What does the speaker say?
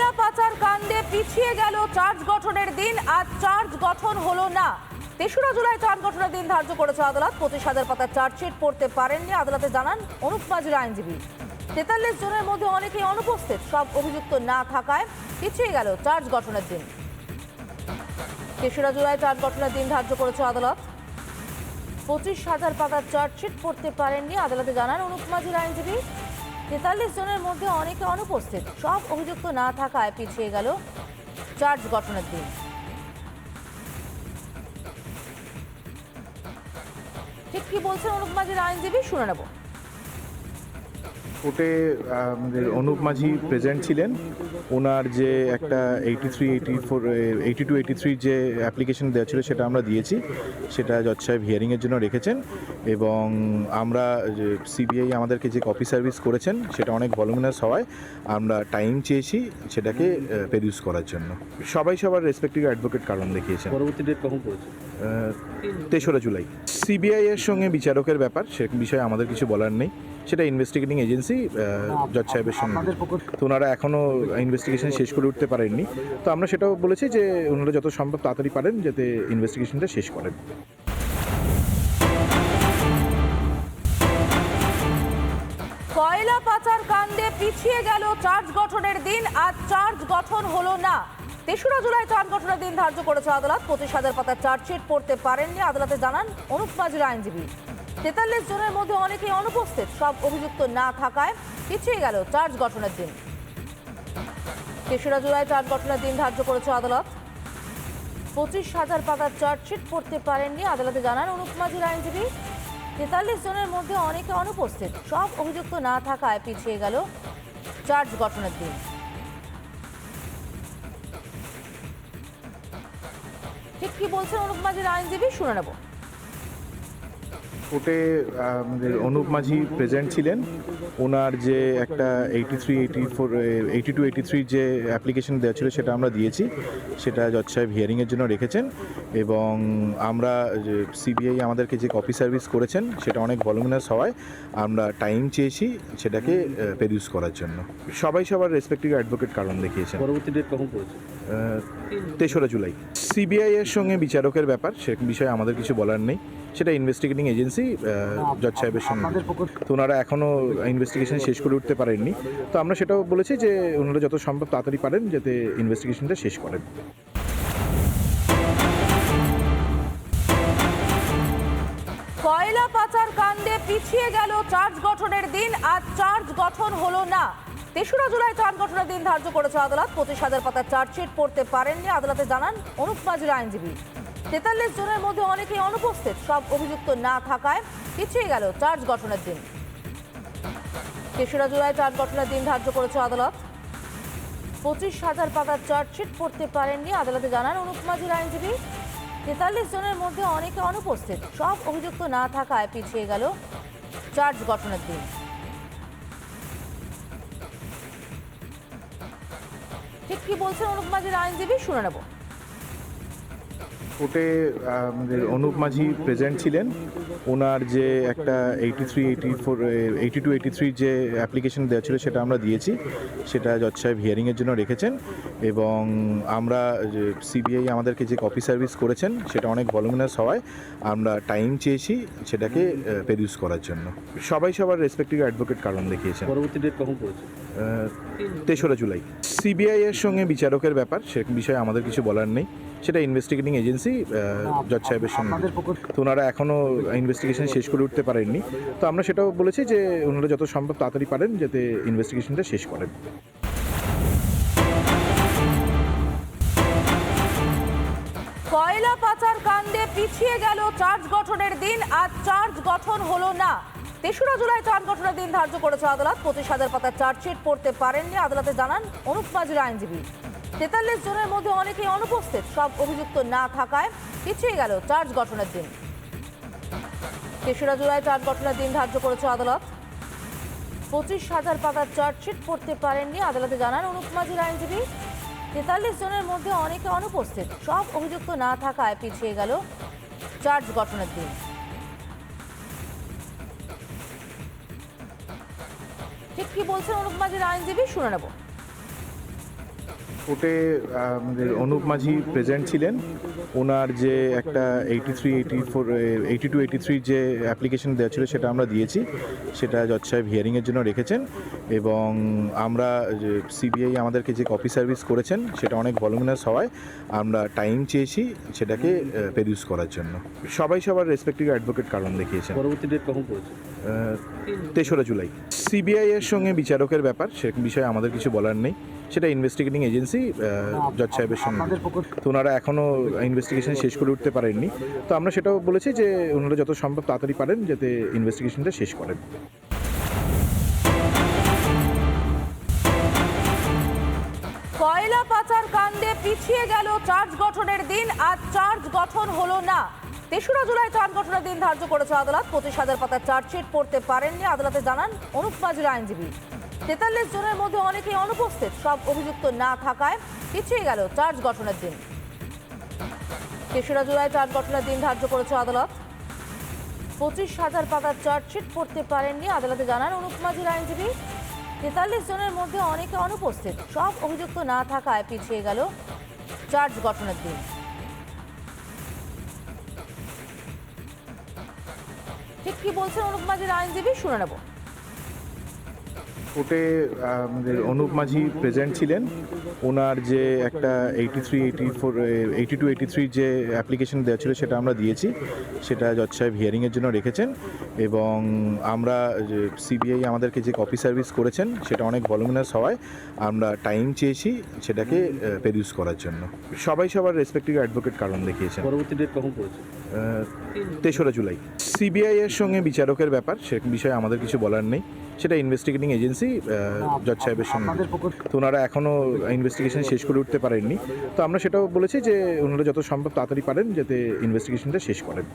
কয়লা পাচার কাণ্ডে পিছিয়ে গেল চার্জ গঠনের দিন। আজ চার্জ গঠন হলো না। ৩রা জুলাই চার্জ গঠনের দিন ধার্য করেছে আদালত। ২৫,০০০ পাতার চার্জশিট পড়তে পারেননি আদালতে জানান অনুপ মাজির আইনজীবী। ৪৩ জনের মধ্যে অনেকেই অনুপস্থিত। সব অভিযুক্ত না থাকায় পিছিয়ে গেল চার্জ গঠনের দিন। ৩রা জুলাই চার্জ গঠনের দিন ধার্য করেছে আদালত। ২৫,০০০ পাতার চার্জশিট পড়তে পারেননি আদালতে জানান অনুপ মাজির আইনজীবী। ৪৩ জনের মধ্যে অনেকে অনুপস্থিত। সব অভিযুক্ত না থাকায় পিছিয়ে গেল চার্জ গঠনের দিন। ঠিক কি বলছেন অনুপ মাজির আইনজীবী, শুনে নেব। কোর্টে আমাদের অনুপ মাঝি প্রেজেন্ট ছিলেন। ওনার যে একটা 82-83 যে অ্যাপ্লিকেশন দেওয়া ছিল সেটা আমরা দিয়েছি, সেটা জজ সাহেব হিয়ারিংয়ের জন্য রেখেছেন। এবং আমরা সিবিআই আমাদেরকে যে কপি সার্ভিস করেছেন সেটা অনেক ভলিউমিনাস হওয়ায় আমরা টাইম চেয়েছি সেটাকে প্রডিউস করার জন্য। সবাই সবার রেসপেক্টিভ অ্যাডভোকেট কারণ দেখিয়েছেন। পরবর্তী ডেট কখন পড়েছে? ৩রা জুলাই। সিবিআই এর সঙ্গে বিচারকের ব্যাপার, সে বিষয়ে আমাদের কিছু বলার নেই। সেটা ইনভেস্টিগেটিং এজেন্সি জজ সাহেবের সঙ্গে, তো ওনারা এখনও ইনভেস্টিগেশন শেষ করে উঠতে পারেননি। তো আমরা সেটাও বলেছি যে ওনারা যত সম্ভব তাড়াতাড়ি পারেন যাতে ইনভেস্টিগেশনটা শেষ করেন। কয়লা পাচার কাণ্ডে পিছিয়ে গেল চার্জ গঠনের দিন। আজ চার্জ গঠন হলো না। ৩রা জুলাই চার্জ গঠনের দিন ধার্য করেছে আদালত। ২৫,০০০ পাতার চার্জশিট পড়তে পারেননি আদালতে জানান অনুপ মাজির আইনজীবী। ৪৩ জনের মধ্যে অনেকেই অনুপস্থিত। সব অভিযুক্ত না থাকায় পিছিয়ে গেল চার্জ গঠনের দিন। ৩রা জুলাই চার্জ গঠনের দিন ধার্য করেছে আদালত। ২৫,০০০ পাতার চার্জশিট পড়তে পারেননি আদালতে জানান অনুপ মাজির আইনজীবী। ৪৩ জনের মধ্যে অনেকে অনুপস্থিত। সব অভিযুক্ত না থাকায় পিছিয়ে গেল চার্জ গঠনের দিন। ঠিক কি বলছেন অনুপ মাজির আইনজীবী, শুনে নেব। কোর্টে আমাদের অনুপ মাঝি প্রেজেন্ট ছিলেন। ওনার যে একটা 82-83 যে অ্যাপ্লিকেশন দেওয়া ছিল সেটা আমরা দিয়েছি, সেটা জজ সাহেব হিয়ারিংয়ের জন্য রেখেছেন। এবং আমরা সিবিআই আমাদেরকে যে কপি সার্ভিস করেছেন সেটা অনেক ভলিউমিনাস হওয়ায় আমরা টাইম চেয়েছি সেটাকে প্রডিউস করার জন্য। সবাই সবার রেসপেক্টিভ অ্যাডভোকেট কারণ দেখিয়েছেন। পরবর্তী ডেট কখন পড়েছে? ৩রা জুলাই। সিবিআই এর সঙ্গে বিচারকের ব্যাপার, সে বিষয়ে আমাদের কিছু বলার নেই। সেটা ইনভেস্টিগেটিং এজেন্সি জজ সাহেবের সঙ্গে, তো ওনারা এখনও ইনভেস্টিগেশন শেষ করে উঠতে পারেননি। তো আমরা সেটাও বলেছি যে ওনারা যত সম্ভব তাড়াতাড়ি পারেন যাতে ইনভেস্টিগেশনটা শেষ করেন। কয়লা পাচার কাণ্ডে পিছিয়ে গেল চার্জ গঠনের দিন। আজ চার্জ গঠন হলো না। ৩রা জুলাই চার্জ গঠনের দিন ধার্য করেছে আদালত। ২৫,০০০ পাতার চার্জশিট পড়তে পারেননি আদালতে জানান অনুপ মাজির আইনজীবী। ৪৩ জনের মধ্যে অনেকেই অনুপস্থিত। সব অভিযুক্ত না থাকায় পিছিয়ে গেল চার্জ গঠনের দিন। ৩রা জুলাই চার্জ গঠনের দিন ধার্য করেছে আদালত। ২৫,০০০ পাতার চার্জশিট পড়তে পারেননি আদালতে জানান অনুপ মাজির আইনজীবী। ৪৩ জনের মধ্যে অনেকে অনুপস্থিত। সব অভিযুক্ত না থাকায় পিছিয়ে গেল চার্জ গঠনের দিন। ঠিক কি বলছেন অনুপ মাজির আইনজীবী, শুনে নেব। কোর্টে আমাদের অনুপ মাঝি প্রেজেন্ট ছিলেন। ওনার যে একটা 82-83 যে অ্যাপ্লিকেশন দেওয়া ছিল সেটা আমরা দিয়েছি, সেটা জজ সাহেব হিয়ারিংয়ের জন্য রেখেছেন। এবং আমরা সিবিআই আমাদেরকে যে কপি সার্ভিস করেছেন সেটা অনেক ভলিউমিনাস হওয়ায় আমরা টাইম চেয়েছি সেটাকে প্রডিউস করার জন্য। সবাই সবার রেসপেক্টিভ অ্যাডভোকেট কারণ দেখিয়েছেন। পরবর্তী ডেট কখন পড়েছে? ৩রা জুলাই। সিবিআই এর সঙ্গে বিচারকের ব্যাপার, সে বিষয়ে আমাদের কিছু বলার নেই। সেটা ইনভেস্টিগেটিং এজেন্সি জজ সাহেবের সঙ্গে, তো ওনারা এখনও ইনভেস্টিগেশন শেষ করে উঠতে পারেননি। তো আমরা সেটাও বলেছি যে ওনারা যত সম্ভব তাড়াতাড়ি পারেন যাতে ইনভেস্টিগেশনটা শেষ করেন। কয়লা পাচার কাণ্ডে পিছিয়ে গেল চার্জ গঠনের দিন। আজ চার্জ গঠন হলো না। ৩রা জুলাই চার্জ গঠনের দিন ধার্য করেছে আদালত। ২৫,০০০ পাতার চার্জশিট পড়তে পারেননি আদালতে জানান অনুপ মাজির আইনজীবী। ৪৩ জনের মধ্যে অনেকেই অনুপস্থিত। সব অভিযুক্ত না থাকায় পিছিয়ে গেল চার্জ গঠনের দিন। ৩রা জুলাই চার্জ গঠনের দিন ধার্য করেছে আদালত। ২৫,০০০ পাতার চার্জশিট পড়তে পারেননি আদালতে জানান অনুপ মাজির আইনজীবী। ৪৩ জনের মধ্যে অনেকে অনুপস্থিত। সব অভিযুক্ত না থাকায় পিছিয়ে গেল চার্জ গঠনের দিন। ঠিক কি বলছেন অনুপ মাজির আইনজীবী, শুনে নেব। কোর্টে আমাদের অনুপ মাঝি প্রেজেন্ট ছিলেন। ওনার যে একটা 82-83 যে অ্যাপ্লিকেশন দেওয়া ছিল সেটা আমরা দিয়েছি, সেটা জজ সাহেব হিয়ারিংয়ের জন্য রেখেছেন এবং আমরা সিবিআই আমাদেরকে যে কপি সার্ভিস করেছেন সেটা অনেক ভলিউমিনাস হওয়ায় আমরা টাইম চেয়েছি সেটাকে প্রডিউস করার জন্য। সবাই সবার রেসপেক্টিভ অ্যাডভোকেট কারণ দেখিয়েছেন। পরবর্তী ডেট কখন পড়েছে? 3রা জুলাই। সিবিআই এর সঙ্গে বিচারকের ব্যাপার, সে বিষয়ে আমাদের কিছু বলার নেই, সেটা ইনভেস্টিগেটিং এজেন্সি জজ সাহেবের সঙ্গে। তো ওনারা এখনও ইনভেস্টিগেশন শেষ করে উঠতে পারেননি, তো আমরা সেটাও বলেছি যে ওনারা যত সম্ভব তাড়াতাড়ি পারেন যাতে ইনভেস্টিগেশনটা শেষ করেন। কয়লা পাচার কাণ্ডে পিছিয়ে গেল চার্জ গঠনের দিন, আজ চার্জ গঠন হলো না। 3রা জুলাই চার্জ গঠনের দিন ধার্য করেছে আদালত। 25,000 পাতার চার্জশিট পড়তে পারেননি আদালতে জানান অনুপ মাঝির আইনজীবী। 43 জনের মধ্যে অনেকেই অনুপস্থিত, সব অভিযুক্ত না থাকায় পিছিয়ে গেল চার্জ গঠনের দিন। 3রা জুলাই চার্জ গঠনের দিন ধার্য করেছে আদালত। 25,000 পাতার চার্জশিট পড়তে পারেননি আদালতে জানান অনুপ মাঝির আইনজীবী। 43 জনের মধ্যে অনেকে অনুপস্থিত, সব অভিযুক্ত না থাকায় পিছিয়ে গেল চার্জ গঠনের দিন। ঠিক কি বলছেন অনুপ মাঝির আইনজীবী, শুনে নেব। কোর্টে আমাদের অনুপ মাঝি প্রেজেন্ট ছিলেন। ওনার যে একটা 82-83 যে অ্যাপ্লিকেশন দেওয়া ছিল সেটা আমরা দিয়েছি, সেটা জজ সাহেব হিয়ারিংয়ের জন্য রেখেছেন এবং আমরা সিবিআই আমাদেরকে যে কপি সার্ভিস করেছেন সেটা অনেক ভলিউমিনাস হওয়ায় আমরা টাইম চেয়েছি সেটাকে প্রডিউস করার জন্য। সবাই সবার রেসপেক্টিভ অ্যাডভোকেট কারণ দেখিয়েছেন। পরবর্তী ডেট কখন পড়েছে? 3রা জুলাই। সিবিআই এর সঙ্গে বিচারকের ব্যাপার, সে বিষয়ে আমাদের কিছু বলার নেই, সেটা ইনভেস্টিগেটিং এজেন্সি জজ সাহেবের সঙ্গে। তো ওনারা এখনও ইনভেস্টিগেশন শেষ করে উঠতে পারেননি, তো আমরা সেটাও বলেছি যে ওনারা যত সম্ভব তাড়াতাড়ি পারেন যাতে ইনভেস্টিগেশনটা শেষ করেন।